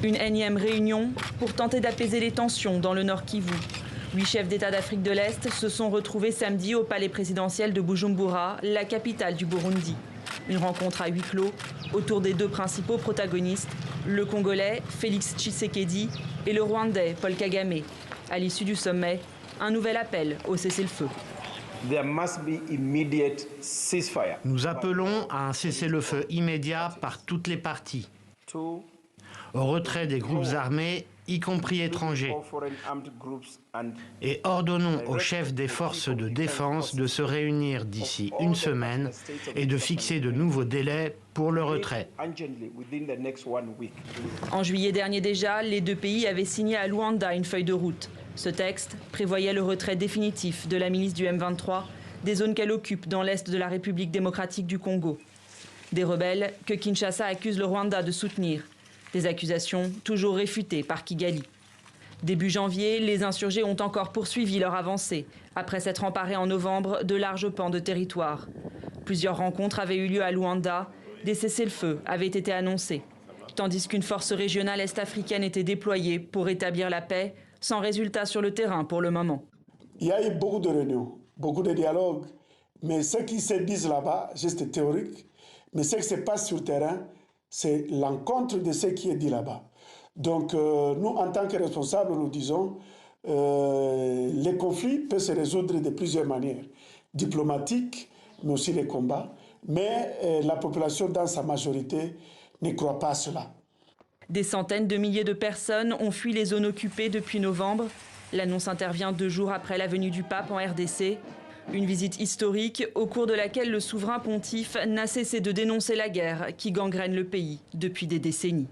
Une énième réunion pour tenter d'apaiser les tensions dans le Nord Kivu. 8 chefs d'État d'Afrique de l'Est se sont retrouvés samedi au palais présidentiel de Bujumbura, la capitale du Burundi. Une rencontre à huis clos autour des deux principaux protagonistes, le Congolais Félix Tshisekedi et le Rwandais Paul Kagame. À l'issue du sommet, un nouvel appel au cessez-le-feu. Nous appelons à un cessez-le-feu immédiat par toutes les parties, au retrait des groupes armés, y compris étrangers, et ordonnons aux chefs des forces de défense de se réunir d'ici une semaine et de fixer de nouveaux délais pour le retrait. En juillet dernier déjà, les deux pays avaient signé à Luanda une feuille de route. Ce texte prévoyait le retrait définitif de la milice du M23 des zones qu'elle occupe dans l'est de la République démocratique du Congo. Des rebelles que Kinshasa accuse le Rwanda de soutenir. Des accusations toujours réfutées par Kigali. Début janvier, les insurgés ont encore poursuivi leur avancée, après s'être emparés en novembre de larges pans de territoire. Plusieurs rencontres avaient eu lieu à Luanda, des cessez-le-feu avaient été annoncés, tandis qu'une force régionale est-africaine était déployée pour établir la paix, sans résultat sur le terrain pour le moment. Il y a eu beaucoup de réunions, beaucoup de dialogues, mais ce qui se dit là-bas, juste théorique, mais ce qui se passe sur le terrain, c'est l'encontre de ce qui est dit là-bas. Donc nous, en tant que responsables, nous disons les conflits peuvent se résoudre de plusieurs manières. Diplomatiques, mais aussi les combats. Mais la population, dans sa majorité, ne croit pas à cela. Des centaines de milliers de personnes ont fui les zones occupées depuis novembre. L'annonce intervient 2 jours après la venue du pape en RDC. Une visite historique au cours de laquelle le souverain pontife n'a cessé de dénoncer la guerre qui gangrène le pays depuis des décennies.